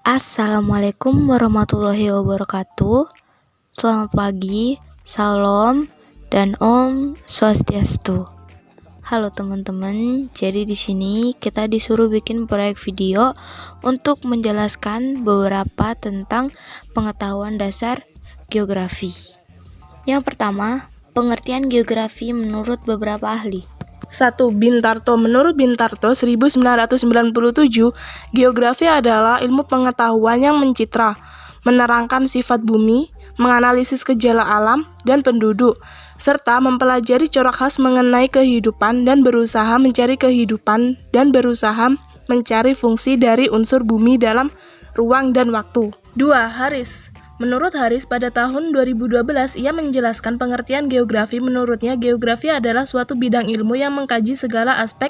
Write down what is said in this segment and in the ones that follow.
Assalamualaikum warahmatullahi wabarakatuh. Selamat pagi, salam, dan Om Swastiastu. Halo teman-teman, jadi di sini kita disuruh bikin proyek video untuk menjelaskan beberapa tentang pengetahuan dasar geografi. Yang pertama, pengertian geografi menurut beberapa ahli. 1. Bintarto. Menurut Bintarto 1997, geografi adalah ilmu pengetahuan yang mencitra, menerangkan sifat bumi, menganalisis gejala alam dan penduduk, serta mempelajari corak khas mengenai kehidupan dan berusaha mencari fungsi dari unsur bumi dalam ruang dan waktu. 2. Haris. Menurut Haris, pada tahun 2012, ia menjelaskan pengertian geografi. Menurutnya, geografi adalah suatu bidang ilmu yang mengkaji segala aspek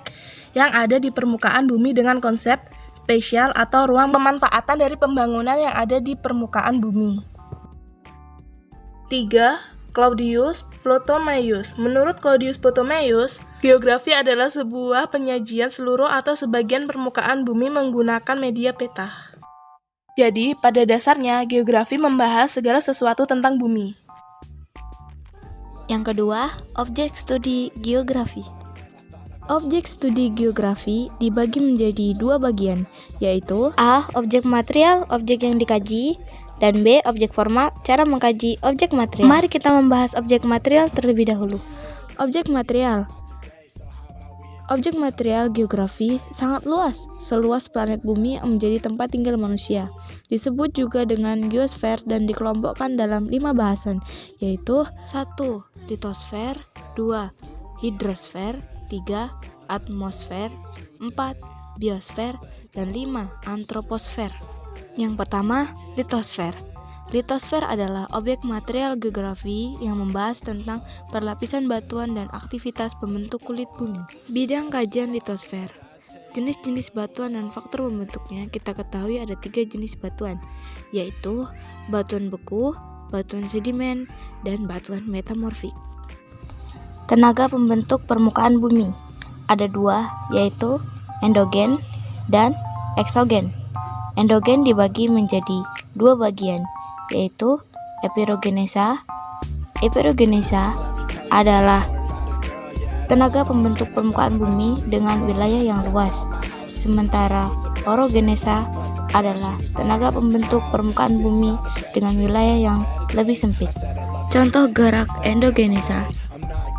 yang ada di permukaan bumi dengan konsep spesial atau ruang pemanfaatan dari pembangunan yang ada di permukaan bumi. 3. Claudius Ptolemaios. Menurut Claudius Ptolemaios, geografi adalah sebuah penyajian seluruh atau sebagian permukaan bumi menggunakan media peta. Jadi, pada dasarnya, geografi membahas segala sesuatu tentang bumi. Yang kedua, objek studi geografi. Objek studi geografi dibagi menjadi dua bagian, yaitu A. Objek material, objek yang dikaji, dan B. Objek formal, cara mengkaji objek material. Mari kita membahas objek material terlebih dahulu. Objek material. Objek material geografi sangat luas, seluas planet bumi yang menjadi tempat tinggal manusia. Disebut juga dengan geosfer dan dikelompokkan dalam 5 bahasan, yaitu 1. Litosfer, 2. Hidrosfer, 3. Atmosfer, 4. Biosfer, dan 5. Antroposfer. Yang pertama, litosfer. Litosfer adalah objek material geografi yang membahas tentang perlapisan batuan dan aktivitas pembentuk kulit bumi. Bidang kajian litosfer. Jenis-jenis batuan dan faktor pembentuknya kita ketahui ada 3 jenis batuan, yaitu batuan beku, batuan sedimen, dan batuan metamorfik. Tenaga pembentuk permukaan bumi. Ada 2, yaitu endogen dan eksogen. Endogen dibagi menjadi 2 bagian, yaitu epirogenesa. Epirogenesa adalah tenaga pembentuk permukaan bumi dengan wilayah yang luas, sementara orogenesa adalah tenaga pembentuk permukaan bumi dengan wilayah yang lebih sempit. Contoh gerak endogenesa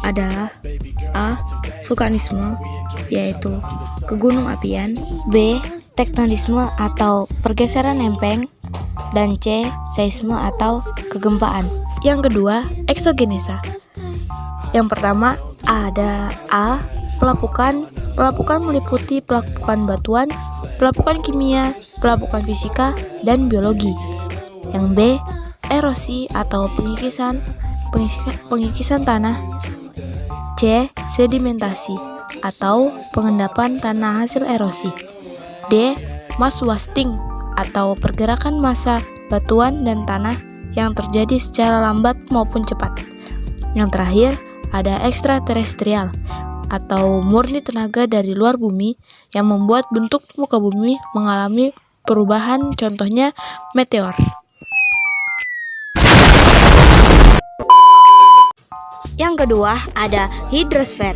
adalah A. Vulkanisme, yaitu kegunung apian, B. Tektonisme atau pergeseran lempeng, dan C. Seisme atau kegempaan. Yang kedua, eksogenesa. Yang pertama ada A. Pelapukan. Pelapukan meliputi pelapukan batuan, pelapukan kimia, pelapukan fisika, dan biologi. Yang B. Erosi atau pengikisan tanah. C. Sedimentasi atau pengendapan tanah hasil erosi. D. Mass wasting atau pergerakan massa batuan dan tanah yang terjadi secara lambat maupun cepat. Yang terakhir ada ekstraterestrial atau murni tenaga dari luar bumi yang membuat bentuk muka bumi mengalami perubahan, contohnya meteor. Yang kedua ada hidrosfer.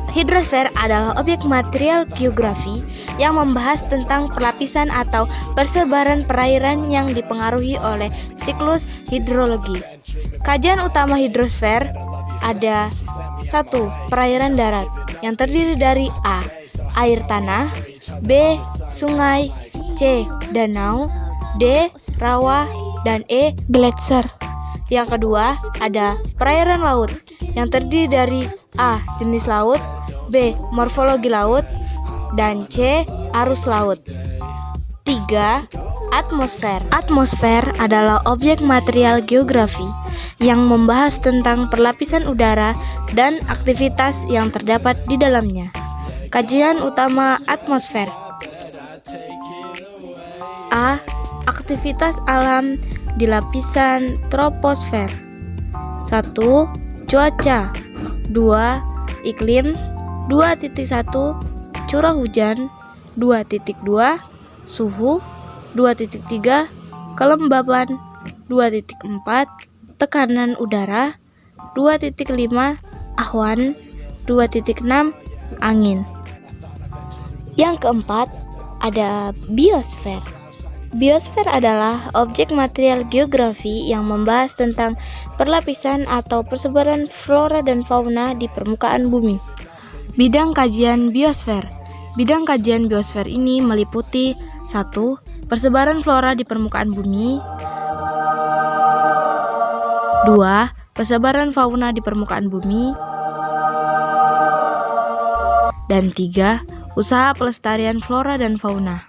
Hidrosfer adalah objek material geografi yang membahas tentang perlapisan atau persebaran perairan yang dipengaruhi oleh siklus hidrologi. Kajian utama hidrosfer ada 1. Perairan darat yang terdiri dari A. Air tanah, B. Sungai, C. Danau, D. Rawa, dan E. Gletser. Yang kedua ada perairan laut yang terdiri dari A. Jenis laut, B. Morfologi laut, dan C. Arus laut. 3. Atmosfer. Atmosfer adalah objek material geografi yang membahas tentang perlapisan udara dan aktivitas yang terdapat di dalamnya. Kajian utama atmosfer. A. Aktivitas alam di lapisan troposfer. 1. Cuaca. 2. Iklim. 2.1 curah hujan, 2.2 suhu, 2.3 kelembaban, 2.4 tekanan udara, 2.5 awan, 2.6 angin. Yang keempat ada biosfer. Biosfer adalah objek material geografi yang membahas tentang perlapisan atau persebaran flora dan fauna di permukaan bumi. Bidang kajian biosfer. Bidang kajian biosfer ini meliputi 1. Persebaran flora di permukaan bumi, 2. Persebaran fauna di permukaan bumi, dan 3. Usaha pelestarian flora dan fauna.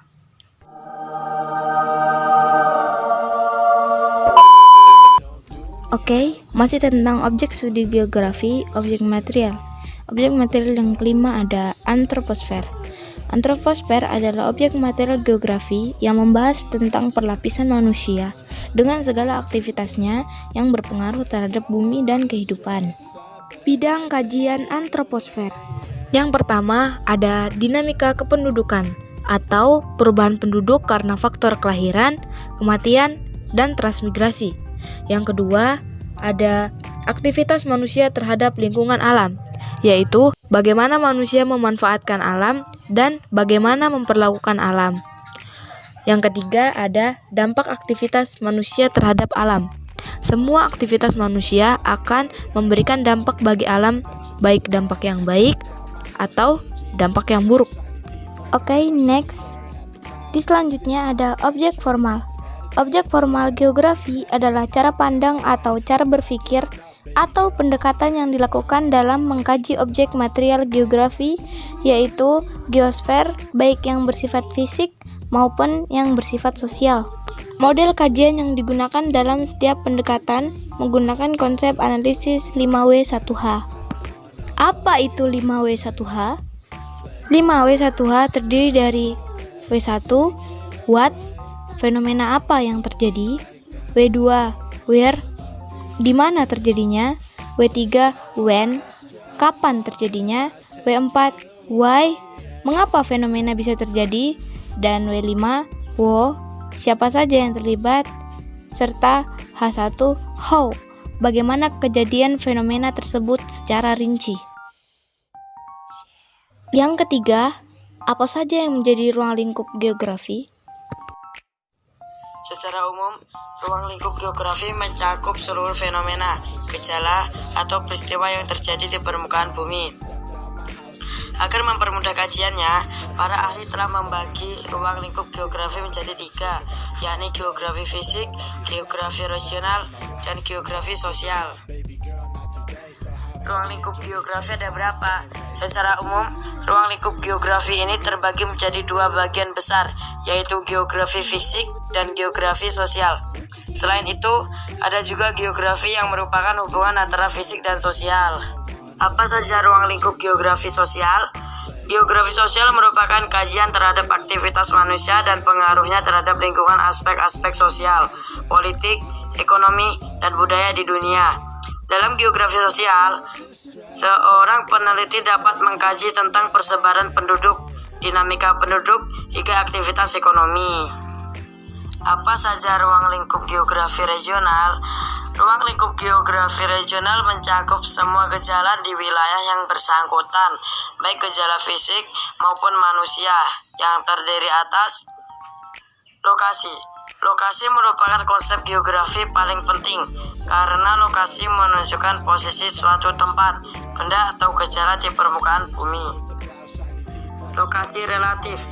Oke, masih tentang objek studi geografi, objek material. Objek material yang kelima ada antroposfer. Antroposfer adalah objek material geografi yang membahas tentang perlapisan manusia dengan segala aktivitasnya yang berpengaruh terhadap bumi dan kehidupan. Bidang kajian antroposfer. Yang pertama ada dinamika kependudukan atau perubahan penduduk karena faktor kelahiran, kematian, dan transmigrasi. Yang kedua, ada aktivitas manusia terhadap lingkungan alam, yaitu bagaimana manusia memanfaatkan alam dan bagaimana memperlakukan alam. Yang ketiga, ada dampak aktivitas manusia terhadap alam. Semua aktivitas manusia akan memberikan dampak bagi alam, baik dampak yang baik atau dampak yang buruk. Oke, next. Di selanjutnya ada objek formal. Objek formal geografi adalah cara pandang atau cara berpikir atau pendekatan yang dilakukan dalam mengkaji objek material geografi, yaitu geosfer, baik yang bersifat fisik maupun yang bersifat sosial. Model kajian yang digunakan dalam setiap pendekatan menggunakan konsep analisis 5W1H. Apa itu 5W1H? 5W1H terdiri dari W1, what, fenomena apa yang terjadi, W2, where, di mana terjadinya, W3, when, kapan terjadinya, W4, why, mengapa fenomena bisa terjadi, dan W5, wo, siapa saja yang terlibat, serta H1, how, bagaimana kejadian fenomena tersebut secara rinci. Yang ketiga, apa saja yang menjadi ruang lingkup geografi? Secara umum, ruang lingkup geografi mencakup seluruh fenomena, gejala, atau peristiwa yang terjadi di permukaan bumi. Agar mempermudah kajiannya, para ahli telah membagi ruang lingkup geografi menjadi 3, yakni geografi fisik, geografi regional, dan geografi sosial. Ruang lingkup geografi ada berapa? Secara umum, ruang lingkup geografi ini terbagi menjadi 2 bagian besar, yaitu geografi fisik dan geografi sosial. Selain itu, ada juga geografi yang merupakan hubungan antara fisik dan sosial. Apa saja ruang lingkup geografi sosial? Geografi sosial merupakan kajian terhadap aktivitas manusia dan pengaruhnya terhadap lingkungan aspek-aspek sosial, politik, ekonomi, dan budaya di dunia. Dalam geografi sosial, seorang peneliti dapat mengkaji tentang persebaran penduduk, dinamika penduduk, hingga aktivitas ekonomi. Apa saja ruang lingkup geografi regional? Ruang lingkup geografi regional mencakup semua gejala di wilayah yang bersangkutan, baik gejala fisik maupun manusia, yang terdiri atas lokasi. Lokasi merupakan konsep geografi paling penting karena lokasi menunjukkan posisi suatu tempat, benda atau gejala di permukaan bumi. Lokasi relatif.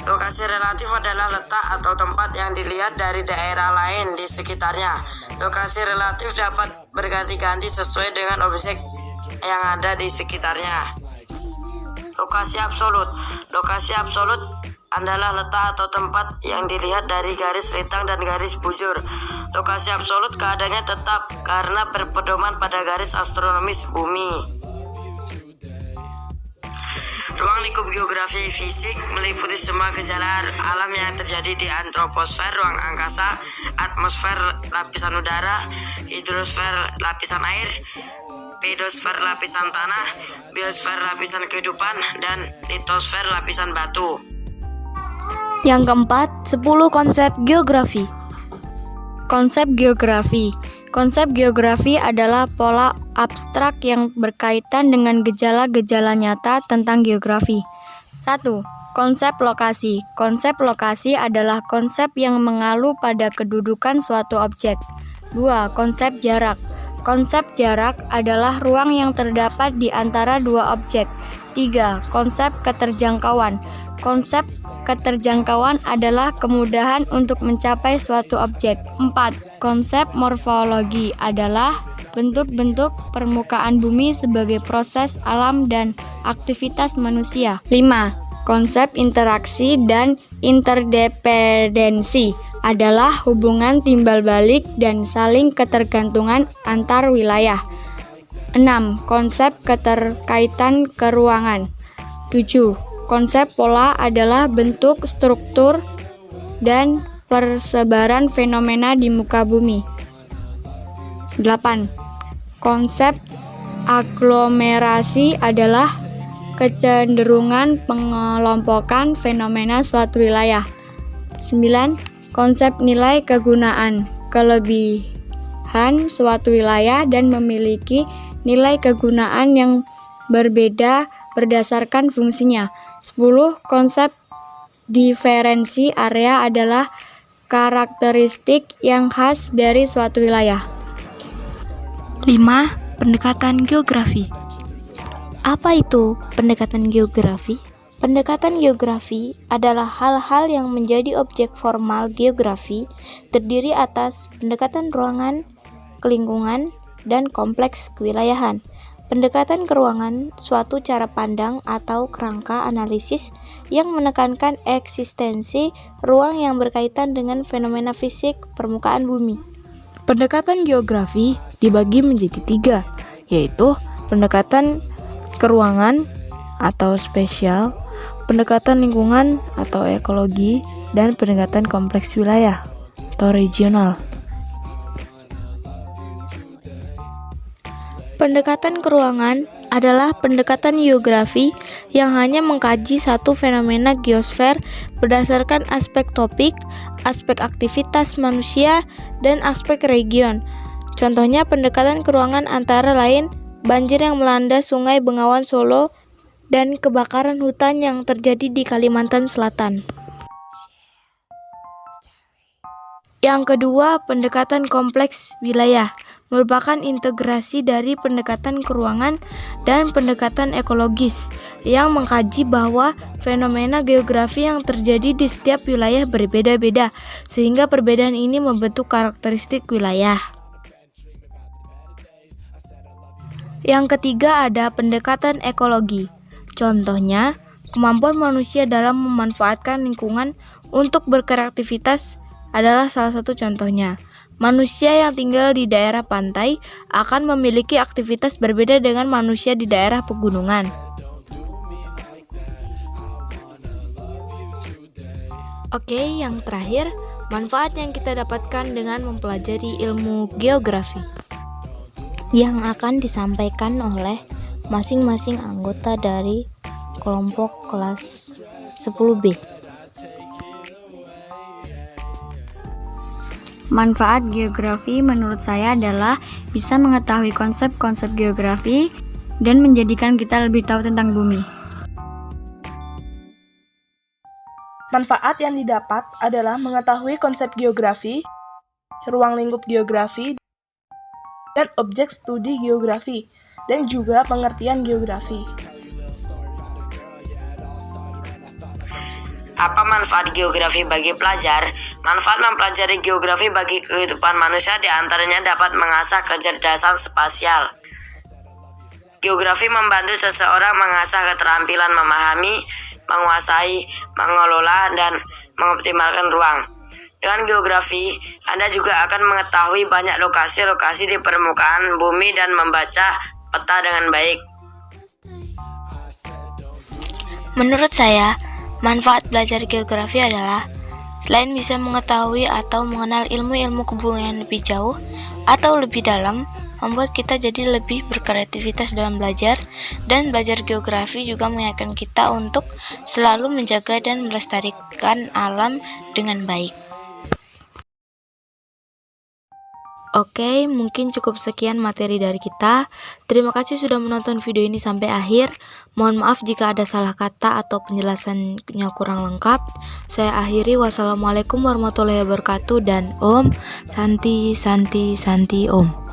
Lokasi relatif adalah letak atau tempat yang dilihat dari daerah lain di sekitarnya. Lokasi relatif dapat berganti-ganti sesuai dengan objek yang ada di sekitarnya. Lokasi absolut. Lokasi absolut adalah letak atau tempat yang dilihat dari garis lintang dan garis bujur. Lokasi absolut keadaannya tetap karena berpedoman pada garis astronomis bumi. Ruang lingkup geografi fisik meliputi semua gejala alam yang terjadi di antroposfer, ruang angkasa, atmosfer, lapisan udara, hidrosfer, lapisan air, pedosfer lapisan tanah, biosfer lapisan kehidupan, dan litosfer lapisan batu. Yang keempat, 10 konsep geografi. Konsep geografi. Konsep geografi adalah pola abstrak yang berkaitan dengan gejala-gejala nyata tentang geografi. 1. Konsep lokasi. Konsep lokasi adalah konsep yang mengalu pada kedudukan suatu objek. 2. Konsep jarak. Konsep jarak adalah ruang yang terdapat di antara dua objek. 3. Konsep keterjangkauan. Konsep keterjangkauan adalah kemudahan untuk mencapai suatu objek. 4. Konsep morfologi adalah bentuk-bentuk permukaan bumi sebagai proses alam dan aktivitas manusia. 5. Konsep interaksi dan interdependensi adalah hubungan timbal balik dan saling ketergantungan antar wilayah. 6. Konsep keterkaitan keruangan. 7. Konsep pola adalah bentuk, struktur, dan persebaran fenomena di muka bumi. 8. Konsep aglomerasi adalah kecenderungan pengelompokan fenomena suatu wilayah. 9. Konsep nilai kegunaan. Kelebihan suatu wilayah dan memiliki nilai kegunaan yang berbeda berdasarkan fungsinya. 10. Konsep diferensi area adalah karakteristik yang khas dari suatu wilayah. 5. Pendekatan geografi. Apa itu pendekatan geografi? Pendekatan geografi adalah hal-hal yang menjadi objek formal geografi, terdiri atas pendekatan ruangan, kelingkungan, dan kompleks kewilayahan. Pendekatan keruangan suatu cara pandang atau kerangka analisis yang menekankan eksistensi ruang yang berkaitan dengan fenomena fisik permukaan bumi. Pendekatan geografi dibagi menjadi 3, yaitu pendekatan keruangan atau spesial, pendekatan lingkungan atau ekologi, dan pendekatan kompleks wilayah atau regional. Pendekatan keruangan adalah pendekatan geografi yang hanya mengkaji satu fenomena geosfer berdasarkan aspek topik, aspek aktivitas manusia, dan aspek region. Contohnya pendekatan keruangan antara lain banjir yang melanda Sungai Bengawan Solo dan kebakaran hutan yang terjadi di Kalimantan Selatan. Yang kedua, pendekatan kompleks wilayah merupakan integrasi dari pendekatan keruangan dan pendekatan ekologis yang mengkaji bahwa fenomena geografi yang terjadi di setiap wilayah berbeda-beda, sehingga perbedaan ini membentuk karakteristik wilayah. Yang ketiga ada pendekatan ekologi. Contohnya, kemampuan manusia dalam memanfaatkan lingkungan untuk berkreativitas adalah salah satu contohnya. Manusia yang tinggal di daerah pantai akan memiliki aktivitas berbeda dengan manusia di daerah pegunungan. Oke, yang terakhir, manfaat yang kita dapatkan dengan mempelajari ilmu geografi yang akan disampaikan oleh masing-masing anggota dari kelompok kelas 10B. Manfaat geografi menurut saya adalah bisa mengetahui konsep-konsep geografi dan menjadikan kita lebih tahu tentang bumi. Manfaat yang didapat adalah mengetahui konsep geografi, ruang lingkup geografi, dan objek studi geografi, dan juga pengertian geografi. Apa manfaat geografi bagi pelajar? Manfaat mempelajari geografi bagi kehidupan manusia diantaranya dapat mengasah kecerdasan spasial. Geografi membantu seseorang mengasah keterampilan memahami, menguasai, mengelola, dan mengoptimalkan ruang. Dengan geografi, Anda juga akan mengetahui banyak lokasi-lokasi di permukaan bumi dan membaca peta dengan baik. Menurut saya, manfaat belajar geografi adalah selain bisa mengetahui atau mengenal ilmu-ilmu kebumian lebih jauh atau lebih dalam, membuat kita jadi lebih berkreativitas dalam belajar, dan belajar geografi juga mengingatkan kita untuk selalu menjaga dan melestarikan alam dengan baik. Oke, mungkin cukup sekian materi dari kita. Terima kasih sudah menonton video ini sampai akhir. Mohon maaf jika ada salah kata atau penjelasannya kurang lengkap. Saya akhiri, wassalamualaikum warahmatullahi wabarakatuh, dan Om Santi Santi Santi Om.